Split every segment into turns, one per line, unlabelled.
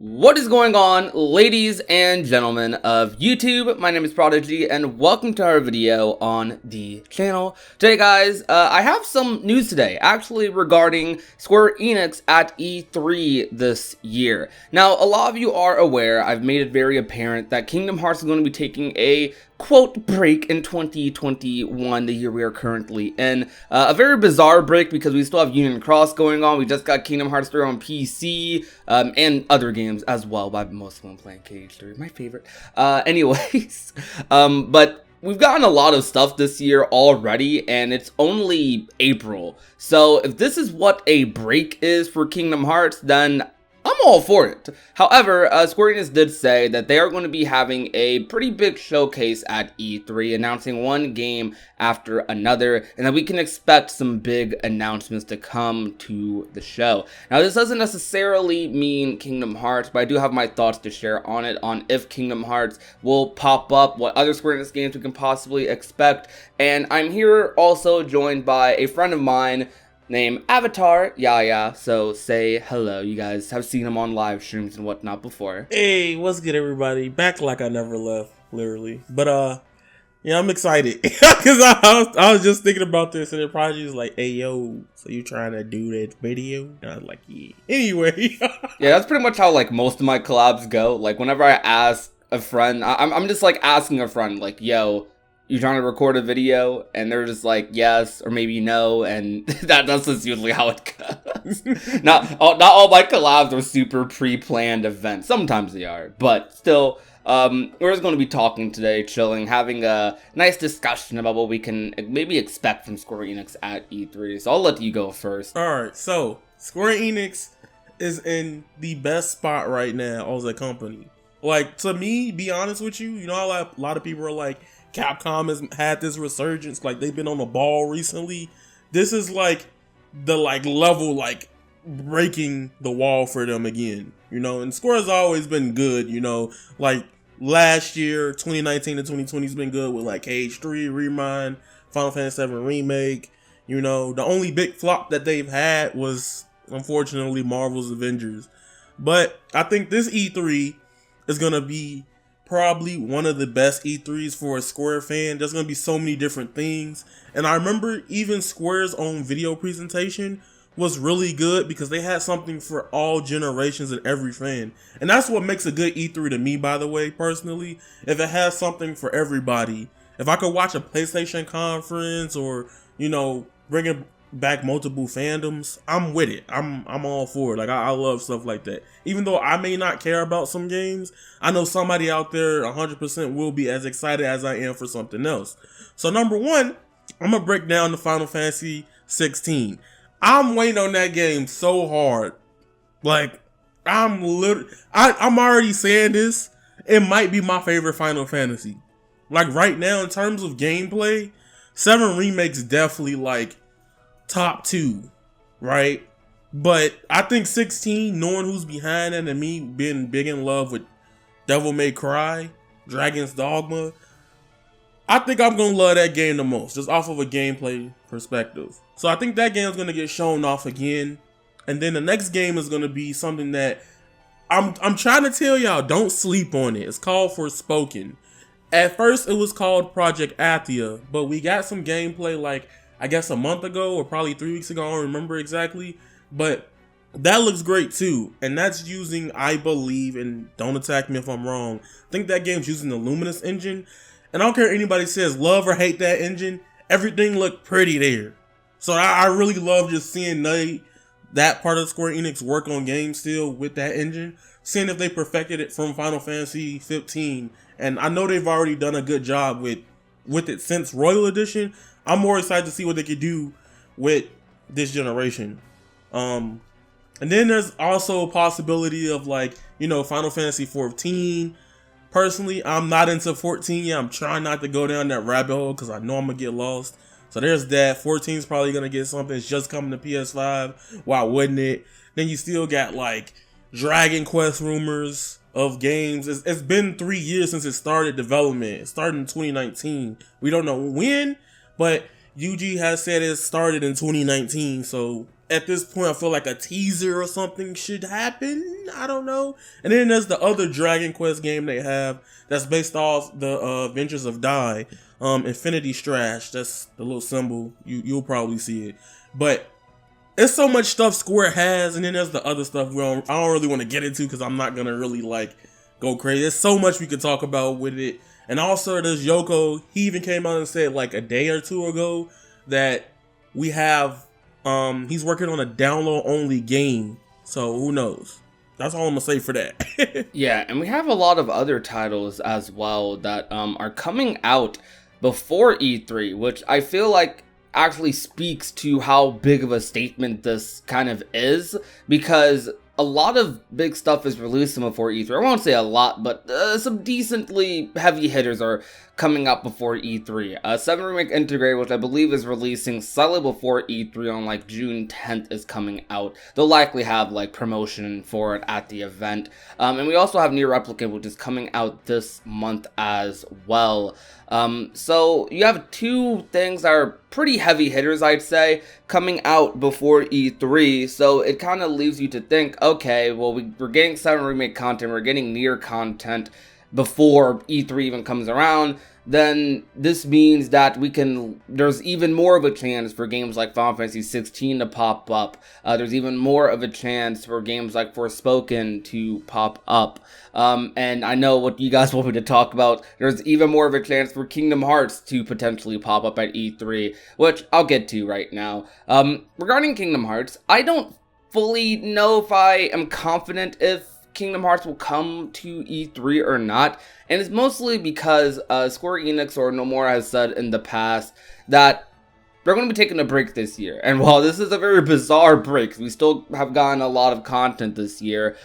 What is going on, ladies and gentlemen of YouTube? My name is Prodigy, and welcome to our video on the channel. Today, guys, I have some news today, actually regarding Square Enix at E3 this year. Now, a lot of you are aware, I've made it very apparent, that Kingdom Hearts is going to be taking a quote break in 2021, the year we are currently in. A very bizarre break because we still have Union Cross going on. We just got Kingdom Hearts 3 on PC and other games as well, but I've been mostly playing KH3, my favorite. Anyways, but we've gotten a lot of stuff this year already, and it's only April. So if this is what a break is for Kingdom Hearts, then I'm all for it. However, Square Enix did say that they are going to be having a pretty big showcase at E3, announcing one game after another, and that we can expect some big announcements to come to the show. Now, this doesn't necessarily mean Kingdom Hearts, but I do have my thoughts to share on it, on if Kingdom Hearts will pop up, what other Square Enix games we can possibly expect, and I'm here also joined by a friend of mine named Avatar Yaya, so say hello. You guys have seen him on live streams and whatnot before.
Hey, what's good, everybody? Back like I never left, literally. But yeah, I'm excited because I was just thinking about this, and the project is like, "Hey, yo, so you trying to do that video?" And I was like, "Yeah." Anyway,
yeah, that's pretty much how like most of my collabs go. Like whenever I ask a friend, I'm just like asking a friend, like, "Yo, you trying to record a video?" And they're just like, yes, or maybe no, and that's just usually how it goes. not all my collabs are super pre-planned events. Sometimes they are, but still, we're just going to be talking today, chilling, having a nice discussion about what we can maybe expect from Square Enix at E3. So I'll let you go first.
Alright, so Square Enix is in the best spot right now as a company. Like, to me, be honest with you, you know how a lot of people are like, Capcom has had this resurgence, like they've been on the ball recently. This is like the level breaking the wall for them again, you know. And Square has always been good, you know. Like last year, 2019 to 2020 has been good with like KH3 Remind, Final Fantasy VII Remake. You know, the only big flop that they've had was unfortunately Marvel's Avengers. But I think this E3 is gonna be probably one of the best E3s for a Square fan. There's going to be so many different things. And I remember even Square's own video presentation was really good because they had something for all generations and every fan. And that's what makes a good E3 to me, by the way, personally. If it has something for everybody. If I could watch a PlayStation conference or, you know, bringing back multiple fandoms, I'm with it. I'm all for it. Like I love stuff like that. Even though I may not care about some games, I know somebody out there 100% will be as excited as I am for something else. So number one, I'm gonna break down the Final Fantasy 16. I'm waiting on that game so hard. Like I'm already saying this. It might be my favorite Final Fantasy. Like right now, in terms of gameplay, 7 Remake's definitely like top 2, right? But I think 16, knowing who's behind it and me being big in love with Devil May Cry, Dragon's Dogma, I think I'm gonna love that game the most, just off of a gameplay perspective. So I think that game's gonna get shown off again, and then the next game is gonna be something that I'm trying to tell y'all, don't sleep on it. It's called Forspoken. At first, it was called Project Athia, but we got some gameplay like I guess a month ago or probably 3 weeks ago. I don't remember exactly, but that looks great too. And that's using, I believe, and don't attack me if I'm wrong, I think that game's using the Luminous engine. And I don't care if anybody says love or hate that engine, everything looked pretty there. So I really love just seeing that part of Square Enix work on games still with that engine, seeing if they perfected it from Final Fantasy 15. And I know they've already done a good job with it since Royal Edition. I'm more excited to see what they could do with this generation. And then there's also a possibility of like, you know, Final Fantasy 14. Personally, I'm not into 14 yet. I'm trying not to go down that rabbit hole because I know I'm going to get lost. So there's that. 14 is probably going to get something. It's just coming to PS5. Why wouldn't it? Then you still got like Dragon Quest rumors of games. It's been 3 years since it started development. It started in 2019. We don't know when, but UG has said it started in 2019, so at this point, I feel like a teaser or something should happen. I don't know. And then there's the other Dragon Quest game they have that's based off the Adventures of Dai, Infinity Strash. That's the little symbol. You'll probably see it. But there's so much stuff Square has, and then there's the other stuff I don't really want to get into because I'm not gonna really like go crazy. There's so much we could talk about with it. And also there's Yoko. He even came out and said like a day or two ago that we have he's working on a download only game. So who knows? That's all I'm gonna say for that.
Yeah, and we have a lot of other titles as well that are coming out before E3, which I feel like actually speaks to how big of a statement this kind of is, because a lot of big stuff is releasing before E3. I won't say a lot, but some decently heavy hitters are coming out before E3. 7 Remake Integrate, which I believe is releasing slightly before E3 on like June 10th, is coming out. They'll likely have like promotion for it at the event. And we also have Nier Replicant, which is coming out this month as well. So you have two things that are pretty heavy hitters, I'd say, coming out before E3. So it kind of leaves you to think, okay, well, we're getting 7 Remake content, we're getting Nier content before E3 even comes around. Then this means that there's even more of a chance for games like Final Fantasy 16 to pop up. There's even more of a chance for games like Forspoken to pop up. And I know what you guys want me to talk about. There's even more of a chance for Kingdom Hearts to potentially pop up at E3, which I'll get to right now. Regarding Kingdom Hearts, I don't fully know if I am confident if Kingdom Hearts will come to E3 or not, and it's mostly because Square Enix or Nomura has said in the past that they're going to be taking a break this year. And while this is a very bizarre break, we still have gotten a lot of content this year,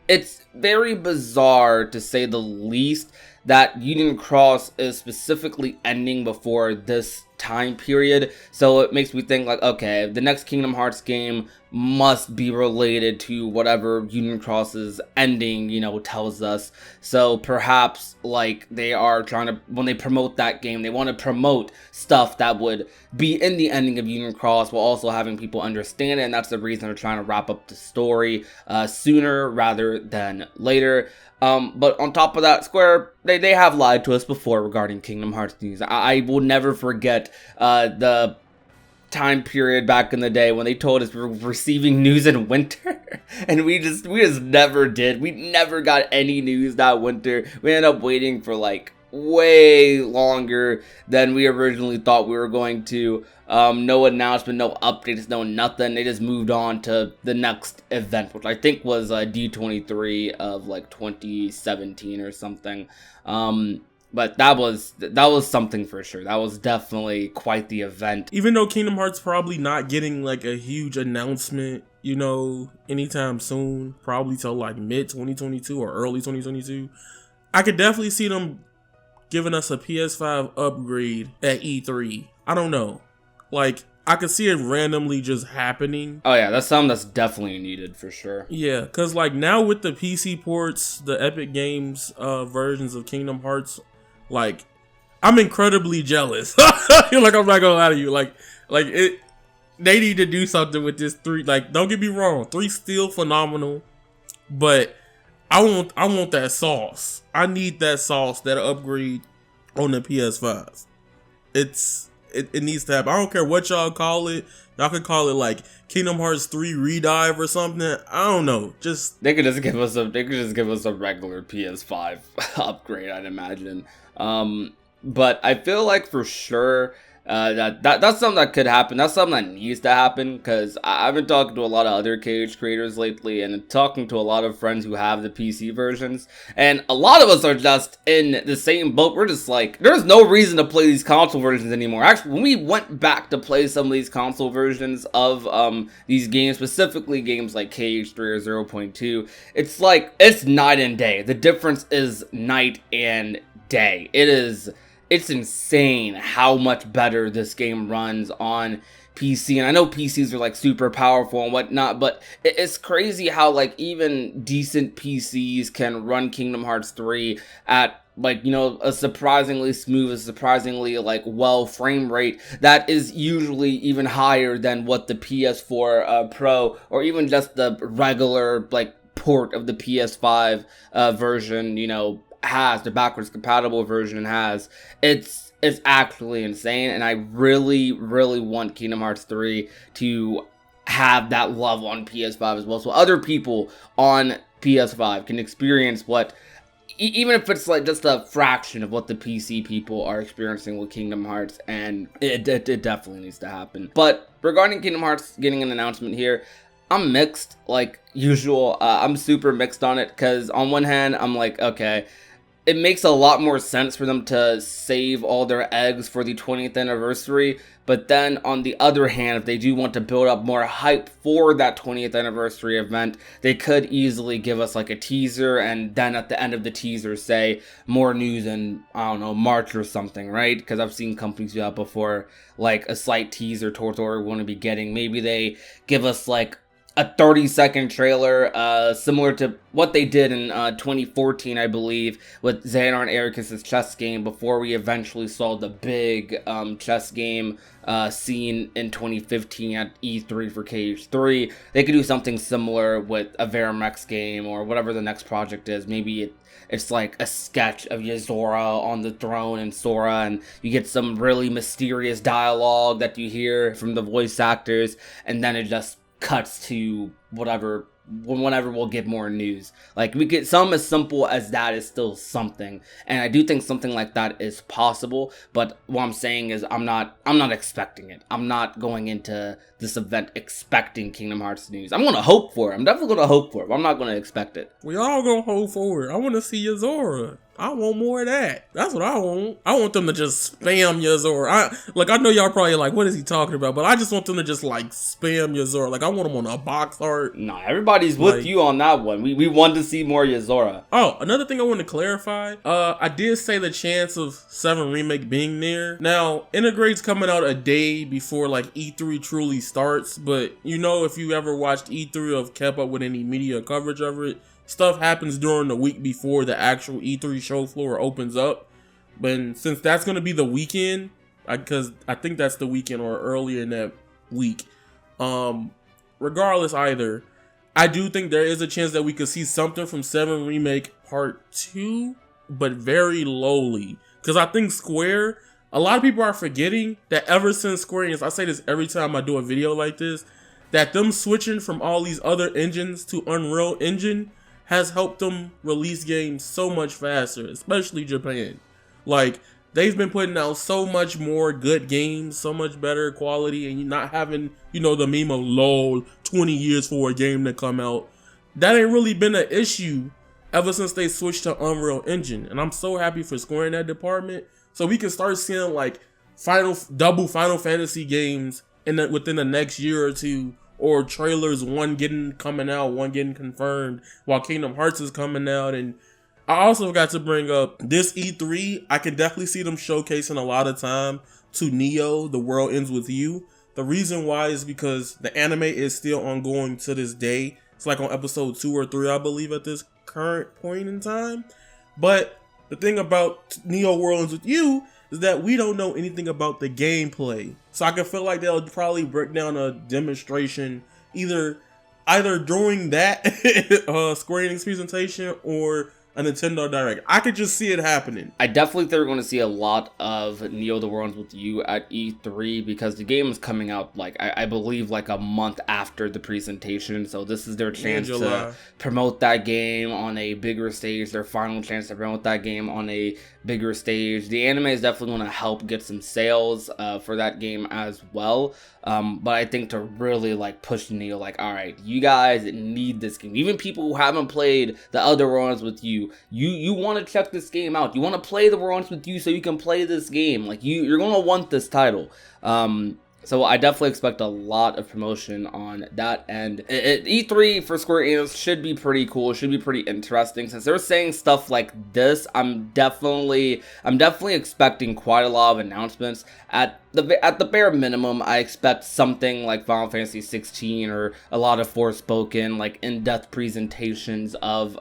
it's very bizarre to say the least that Union Cross is specifically ending before this time period. So it makes me think like, okay, the next Kingdom Hearts game must be related to whatever Union Cross's ending, tells us. So perhaps like they are trying to, when they promote that game, they want to promote stuff that would be in the ending of Union Cross while also having people understand it. And that's the reason they're trying to wrap up the story sooner rather than later. But on top of that, Square, they have lied to us before regarding Kingdom Hearts news. I will never forget the time period back in the day when they told us we were receiving news in winter, and we just never did. We never got any news that winter. We ended up waiting for like way longer than we originally thought we were going to. No announcement, no updates, no nothing. They just moved on to the next event, which I think was D23 of like 2017 or something. But that was something for sure. That was definitely quite the event.
Even though Kingdom Hearts probably not getting like a huge announcement, anytime soon, probably till like mid 2022 or early 2022, I could definitely see them giving us a PS5 upgrade at E3. I don't know. Like, I could see it randomly just happening.
Oh yeah, that's something that's definitely needed for sure.
Yeah, because like now with the PC ports, the Epic Games versions of Kingdom Hearts, like, I'm incredibly jealous. Like, I'm not gonna lie to you. Like it, they need to do something with this 3. Like, don't get me wrong, 3 still phenomenal, but I want that sauce. I need that sauce, that upgrade on the PS5. It needs to happen. I don't care what y'all call it. Y'all could call it like Kingdom Hearts 3 Redive or something. I don't know.
They could just give us a regular PS5 upgrade, I'd imagine. But I feel like for sure that's something that could happen. That's something that needs to happen, because I've been talking to a lot of other KH creators lately and talking to a lot of friends who have the PC versions, and a lot of us are just in the same boat. We're just like, there's no reason to play these console versions anymore. Actually, when we went back to play some of these console versions of these games, specifically games like KH3 or 0.2, it's like, it's night and day. The difference is night and day. It's insane how much better this game runs on PC. And I know PCs are like super powerful and whatnot, but it's crazy how like even decent PCs can run Kingdom Hearts 3 at like, you know, a surprisingly smooth, a surprisingly like well frame rate that is usually even higher than what the PS4 Pro or even just the regular like port of the PS5 version, you know, has, the backwards compatible version has. It's actually insane, and I really want Kingdom Hearts 3 to have that love on PS5 as well, so other people on PS5 can experience what, even if it's like just a fraction of what the PC people are experiencing with Kingdom Hearts, and it definitely needs to happen. But regarding Kingdom Hearts getting an announcement here, I'm mixed, like usual. I'm super mixed on it, because on one hand, I'm like, okay, it makes a lot more sense for them to save all their eggs for the 20th anniversary, but then on the other hand, if they do want to build up more hype for that 20th anniversary event, they could easily give us like a teaser, and then at the end of the teaser say more news in, I don't know, March or something, right? Because I've seen companies do that before, like a slight teaser towards what we're going to be getting. Maybe they give us like a 30-second trailer, similar to what they did in 2014, I believe, with Xehanort and Ericus' chess game, before we eventually saw the big chess game seen in 2015 at E3 for KH3. They could do something similar with a Verimex game, or whatever the next project is. Maybe it's like a sketch of Yozora on the throne and Sora, and you get some really mysterious dialogue that you hear from the voice actors, and then it just cuts to whenever we'll get more news. Like, we get some as simple as that is still something, and I do think something like that is possible. But what I'm saying is I'm not expecting it. I'm not going into this event expecting Kingdom Hearts news. I'm gonna hope for it. I'm definitely gonna hope for it, but I'm not gonna expect it.
We all gonna hope for it. I want to see Yozora. I want more of that. That's what I want. I want them to just spam Yozora. I know y'all probably like, what is he talking about? But I just want them to just like spam Yozora. Like, I want them on a box art.
Nah, everybody's with you on that one. We want to see more Yozora.
Oh, another thing I want to clarify. I did say the chance of 7 Remake being near. Now, Integrate's coming out a day before like E3 truly starts. But you know, if you ever watched E3 or kept up with any media coverage of it, stuff happens during the week before the actual E3 show floor opens up. But since that's going to be the weekend, because I think that's the weekend or earlier in that week, regardless either, I do think there is a chance that we could see something from 7 Remake Part 2, but very lowly. Because I think Square, a lot of people are forgetting that ever since Square Enix, I say this every time I do a video like this, that them switching from all these other engines to Unreal Engine has helped them release games so much faster, especially Japan. Like, they've been putting out so much more good games, so much better quality, and you're not having, you know, the meme of lol, 20 years for a game to come out. That ain't really been an issue ever since they switched to Unreal Engine, and I'm so happy for Square in that department. So we can start seeing like double Final Fantasy games within the next year or two, or trailers, one coming out, one getting confirmed, while Kingdom Hearts is coming out. And I also got to bring up this E3, I can definitely see them showcasing a lot of time to Neo, The World Ends With You. The reason why is because the anime is still ongoing to this day. It's like on episode 2 or 3, I believe, at this current point in time. But the thing about Neo World Ends With You is that we don't know anything about the gameplay. So I can feel like they'll probably break down a demonstration either during that Square Enix presentation or a Nintendo Direct. I could just see it happening.
I definitely think we're going to see a lot of Neo The World Ends With You at E3, because the game is coming out, like, I believe, like a month after the presentation. So this is their chance to promote that game on a bigger stage, their final chance to promote that game on a bigger stage. The anime is definitely going to help get some sales for that game as well. But I think to really like push Neo, like, all right, you guys need this game. Even people who haven't played the other World Ends With You, you want to check this game out. You want to play the World Ends With You so you can play this game. Like, you're going to want this title. So I definitely expect a lot of promotion on that end. E3 for Square Enix should be pretty cool. It should be pretty interesting. Since they're saying stuff like this, I'm definitely expecting quite a lot of announcements. At at the bare minimum, I expect something like Final Fantasy 16 or a lot of Forspoken, like in-depth presentations of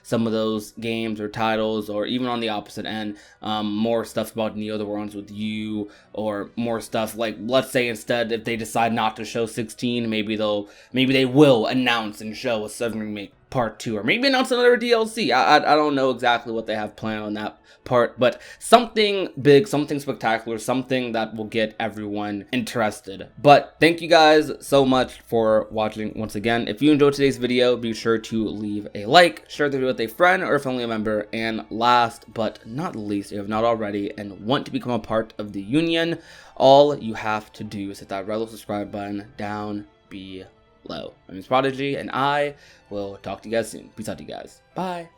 some of those games or titles, or even on the opposite end, more stuff about Neo the Worlds with you, or more stuff like, let's say instead, if they decide not to show 16, maybe they will announce and show a Southern Remake Part 2, or maybe announce another DLC. I don't know exactly what they have planned on that part, but something big, something spectacular, something that will get everyone interested. But thank you guys so much for watching once again. If you enjoyed today's video, be sure to leave a like, share the video with a friend or a family member, and last but not least, if you have not already and want to become a part of the union, all you have to do is hit that red little subscribe button down below. My name is Prodigy, and I will talk to you guys soon. Peace out to you guys. Bye.